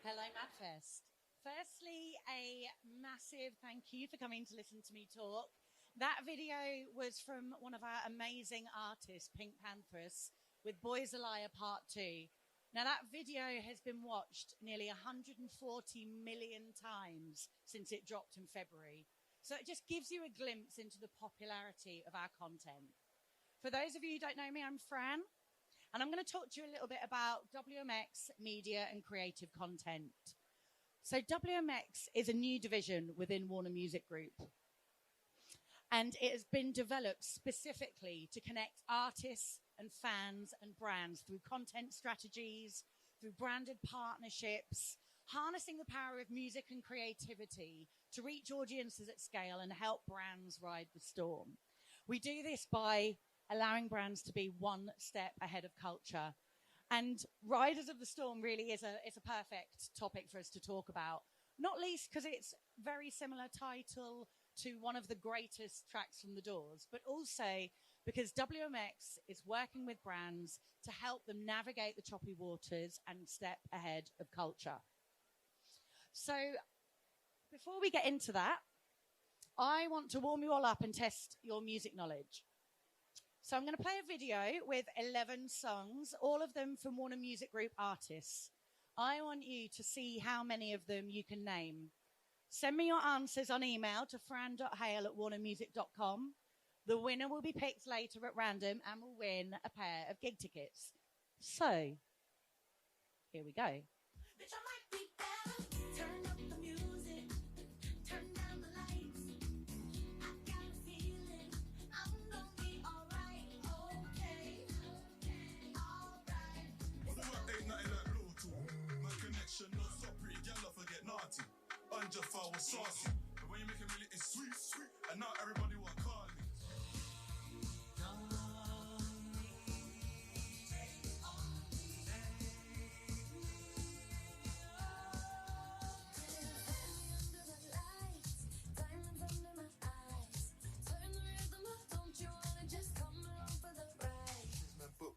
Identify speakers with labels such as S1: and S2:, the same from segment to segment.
S1: Hello, Madfest. Firstly, a massive thank you for coming to listen to me talk. That video was from one of our amazing artists, Pink Panthers, with Boys a Liar Part 2. Now, that video has been watched nearly 140 million times since it dropped in February. So it just gives you a glimpse into the popularity of our content. For those of you who don't know me, I'm Fran. And I'm going to talk to you a little bit about WMX, media and creative content. So WMX is a new division within Warner Music Group. And it has been developed specifically to connect artists and fans and brands through content strategies, through branded partnerships, harnessing the power of music and creativity to reach audiences at scale and help brands ride the storm. We do this by allowing brands to be one step ahead of culture. And Riders of the Storm really is a perfect topic for us to talk about, not least because it's very similar title to one of the greatest tracks from The Doors, but also because WMX is working with brands to help them navigate the choppy waters and step ahead of culture. So before we get into that, I want to warm you all up and test your music knowledge. So I'm going to play a video with 11 songs, all of them from Warner Music Group artists. I want you to see how many of them you can name. Send me your answers on email to fran.hale@warnermusic.com. The winner will be picked later at random and will win a pair of gig tickets. So, here we go. Bitch, I might be better. Turn up the music. Turn down the lights. I got a feeling I'm gonna be alright. Okay. Alright.
S2: Well, the work ain't nothing like Bluetooth. My connection, no so pretty, girl, I forget naughty. Anja was saucy. The way you make it really is sweet, sweet. And now everybody want to call me.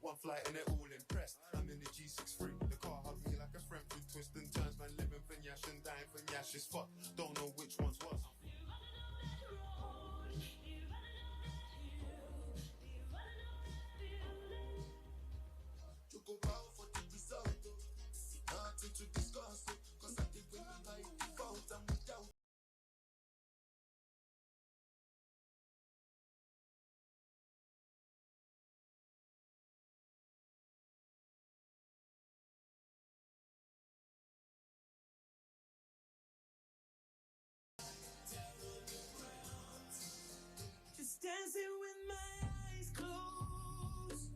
S3: One flight and they're all impressed. I'm in the G63. The car hugged me like a friend through twists and turns. Man living for Nyash and dying for Nyash is fuck. Don't know which one's what. You go bow for the result. Nothing to discuss. Cause I did when I default and without.
S4: Just dancing with my eyes closed.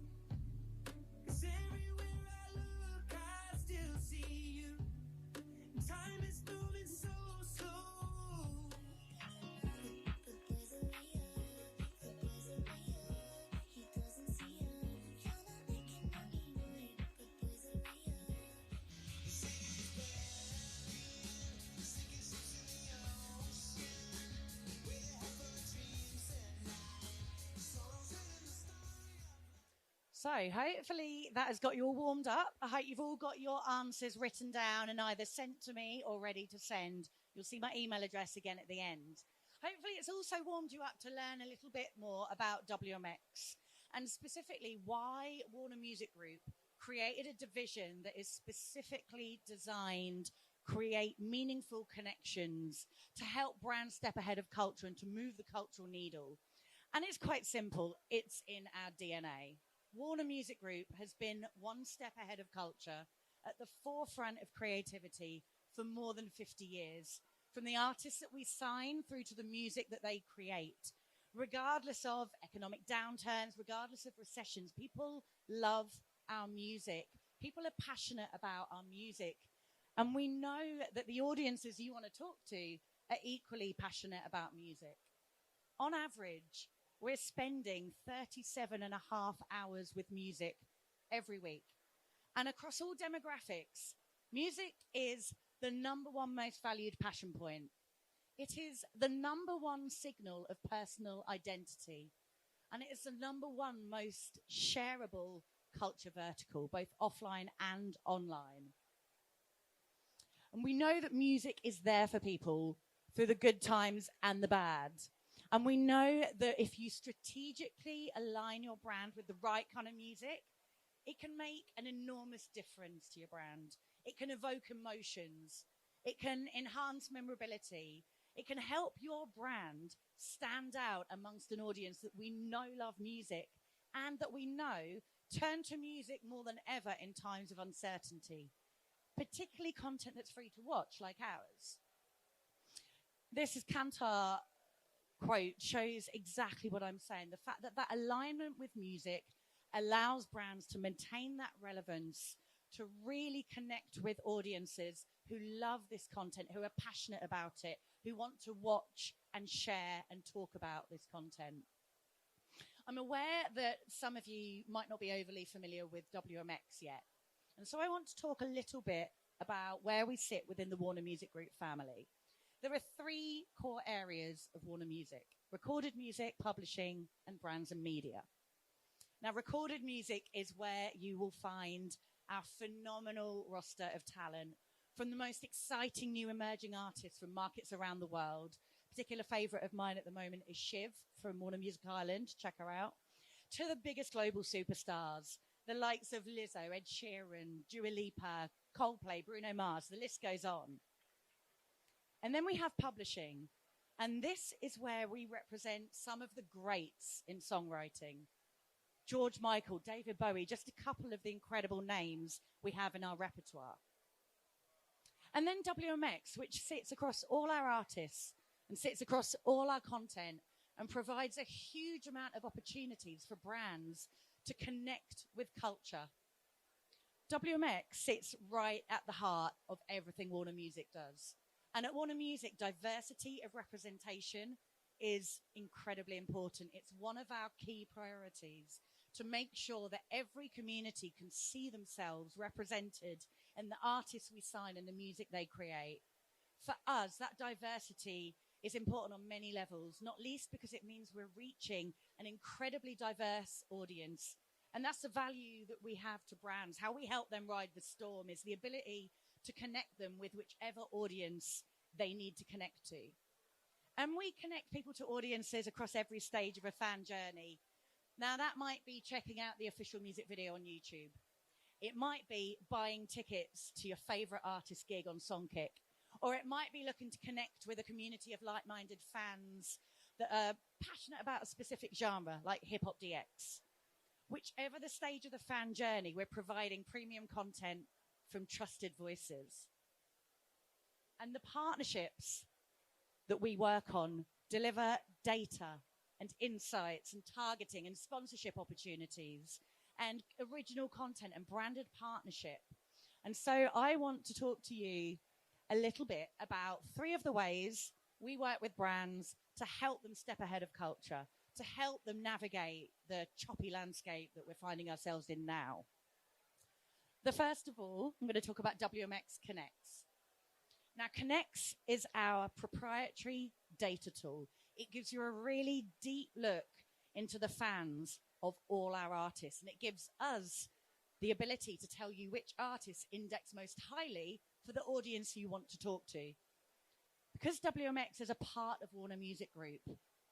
S4: 'Cause everywhere I look, I still see you. Time is moving so slow. But there's a way up, but there's a way up. He doesn't see us. You're not making money, boy, but there's a way up.
S1: So hopefully that has got you all warmed up. I hope you've all got your answers written down and either sent to me or ready to send. You'll see my email address again at the end. Hopefully it's also warmed you up to learn a little bit more about WMX and specifically why Warner Music Group created a division that is specifically designed to create meaningful connections to help brands step ahead of culture and to move the cultural needle. And it's quite simple. It's in our DNA. Warner Music Group has been one step ahead of culture, at the forefront of creativity for more than 50 years, from the artists that we sign through to the music that they create. Regardless of economic downturns, regardless of recessions, people love our music. People are passionate about our music. And we know that the audiences you want to talk to are equally passionate about music. On average, we're spending 37 and a half hours with music every week. And across all demographics, music is the number one most valued passion point. It is the number one signal of personal identity. And it is the number one most shareable culture vertical, both offline and online. And we know that music is there for people through the good times and the bad. And we know that if you strategically align your brand with the right kind of music, it can make an enormous difference to your brand. It can evoke emotions. It can enhance memorability. It can help your brand stand out amongst an audience that we know love music and that we know turn to music more than ever in times of uncertainty, particularly content that's free to watch like ours. This is Kantar quote shows exactly what I'm saying. The fact that that alignment with music allows brands to maintain that relevance, to really connect with audiences who love this content, who are passionate about it, who want to watch and share and talk about this content. I'm aware that some of you might not be overly familiar with WMX yet. And so I want to talk a little bit about where we sit within the Warner Music Group family. There are three core areas of Warner Music: recorded music, publishing, and brands and media. Now, recorded music is where you will find our phenomenal roster of talent, from the most exciting new emerging artists from markets around the world. A particular favourite of mine at the moment is Shiv from Warner Music Ireland. Check her out. To the biggest global superstars, the likes of Lizzo, Ed Sheeran, Dua Lipa, Coldplay, Bruno Mars. The list goes on. And then we have publishing. And this is where we represent some of the greats in songwriting. George Michael, David Bowie, just a couple of the incredible names we have in our repertoire. And then WMX, which sits across all our artists and sits across all our content and provides a huge amount of opportunities for brands to connect with culture. WMX sits right at the heart of everything Warner Music does. And at Warner Music, diversity of representation is incredibly important. It's one of our key priorities, to make sure that every community can see themselves represented in the artists we sign and the music they create. For us, that diversity is important on many levels, not least because it means we're reaching an incredibly diverse audience. And that's the value that we have to brands. How we help them ride the storm is the ability to connect them with whichever audience they need to connect to. And we connect people to audiences across every stage of a fan journey. Now, that might be checking out the official music video on YouTube. It might be buying tickets to your favorite artist gig on Songkick. Or it might be looking to connect with a community of like-minded fans that are passionate about a specific genre, like Hip Hop DX. Whichever the stage of the fan journey, we're providing premium content from trusted voices. And the partnerships that we work on deliver data and insights and targeting and sponsorship opportunities and original content and branded partnership. And so I want to talk to you a little bit about three of the ways we work with brands to help them step ahead of culture, to help them navigate the choppy landscape that we're finding ourselves in now. The first of all, I'm going to talk about WMX Connects. Now, Connects is our proprietary data tool. It gives you a really deep look into the fans of all our artists, and it gives us the ability to tell you which artists index most highly for the audience you want to talk to. Because WMX is a part of Warner Music Group,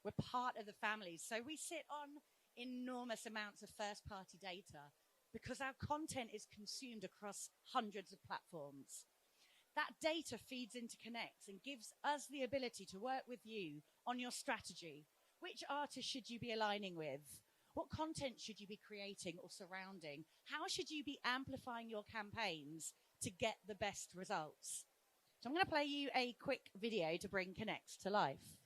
S1: we're part of the family, so we sit on enormous amounts of first-party data because our content is consumed across hundreds of platforms. That data feeds into Connects and gives us the ability to work with you on your strategy. Which artists should you be aligning with? What content should you be creating or surrounding? How should you be amplifying your campaigns to get the best results? So I'm going to play you a quick video to bring Connects to life.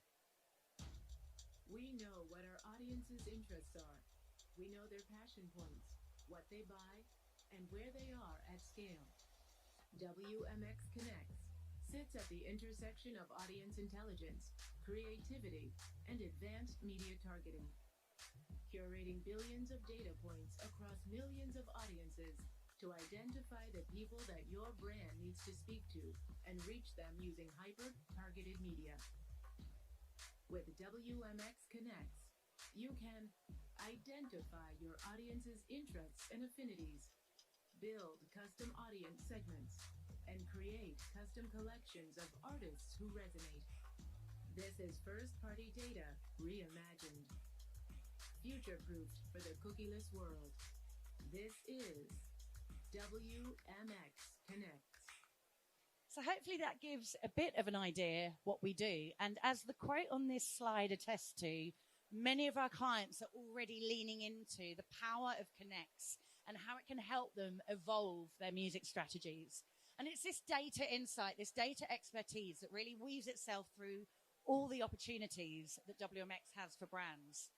S5: We know what our audience's interests are. We know their passion points, what they buy, and where they are at scale. WMX Connects sits at the intersection of audience intelligence, creativity, and advanced media targeting. Curating billions of data points across millions of audiences to identify the people that your brand needs to speak to and reach them using hyper-targeted media. With WMX Connects, you can identify your audience's interests and affinities, build custom audience segments, and create custom collections of artists who resonate. This is first-party data reimagined, future-proofed for the cookieless world. This is WMX Connects.
S1: So hopefully that gives a bit of an idea what we do. And as the quote on this slide attests to, many of our clients are already leaning into the power of Connects and how it can help them evolve their music strategies. And it's this data insight, this data expertise that really weaves itself through all the opportunities that WMX has for brands.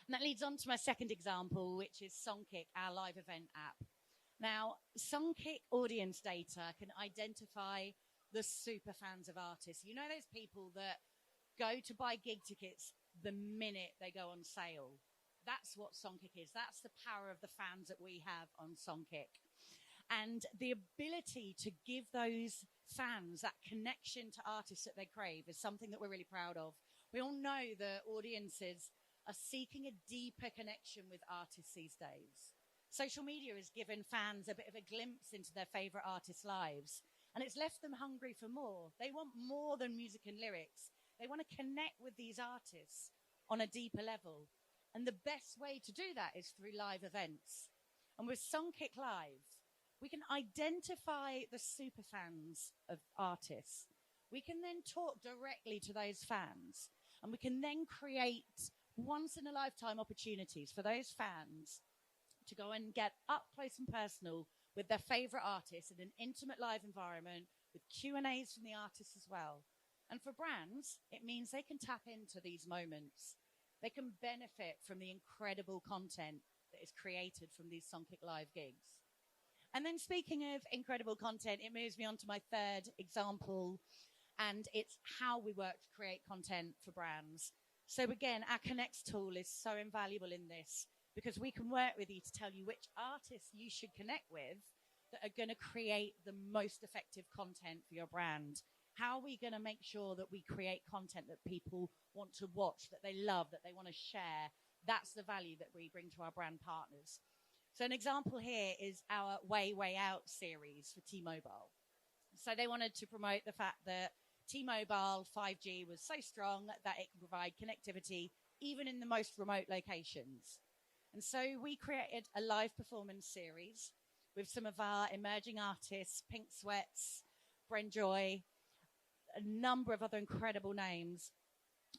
S1: And that leads on to my second example, which is Songkick, our live event app. Now, Songkick audience data can identify the super fans of artists. You know those people that go to buy gig tickets the minute they go on sale? That's what Songkick is. That's the power of the fans that we have on Songkick. And the ability to give those fans that connection to artists that they crave is something that we're really proud of. We all know that audiences are seeking a deeper connection with artists these days. Social media has given fans a bit of a glimpse into their favorite artists' lives, and it's left them hungry for more. They want more than music and lyrics. They want to connect with these artists on a deeper level. And the best way to do that is through live events. And with Songkick Live, we can identify the super fans of artists. We can then talk directly to those fans, and we can then create once-in-a-lifetime opportunities for those fans to go and get up close and personal with their favorite artists in an intimate live environment with Q&As from the artists as well. And for brands, it means they can tap into these moments. They can benefit from the incredible content that is created from these Songkick Live gigs. And then speaking of incredible content, it moves me on to my third example, and it's how we work to create content for brands. So again, our Connects tool is so invaluable in this, because we can work with you to tell you which artists you should connect with that are going to create the most effective content for your brand. How are we going to make sure that we create content that people want to watch, that they love, that they want to share? That's the value that we bring to our brand partners. So an example here is our Way, Way Out series for T-Mobile. So they wanted to promote the fact that T-Mobile 5G was so strong that it can provide connectivity even in the most remote locations. And so we created a live performance series with some of our emerging artists, Pink Sweats, Bren Joy, a number of other incredible names.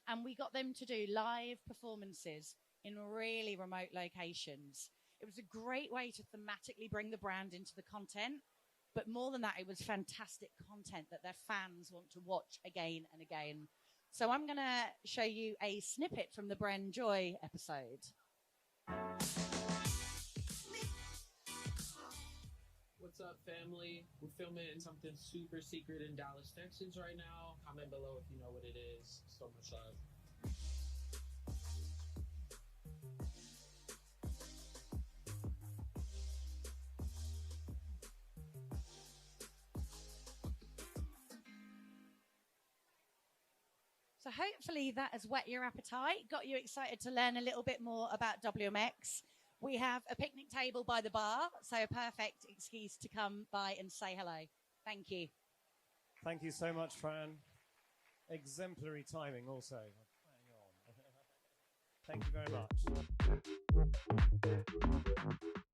S1: And we got them to do live performances in really remote locations. It was a great way to thematically bring the brand into the content. But more than that, it was fantastic content that their fans want to watch again and again. So I'm going to show you a snippet from the Bren Joy episode.
S6: What's up, family? We're filming something super secret in Dallas, Texas right now. Comment below if you know what it is. So much love.
S1: So hopefully that has whet your appetite, got you excited to learn a little bit more about WMX. We have a picnic table by the bar, so a perfect excuse to come by and say hello. Thank you.
S7: Thank you so much, Fran. Exemplary timing also. Hang on. Thank you very much.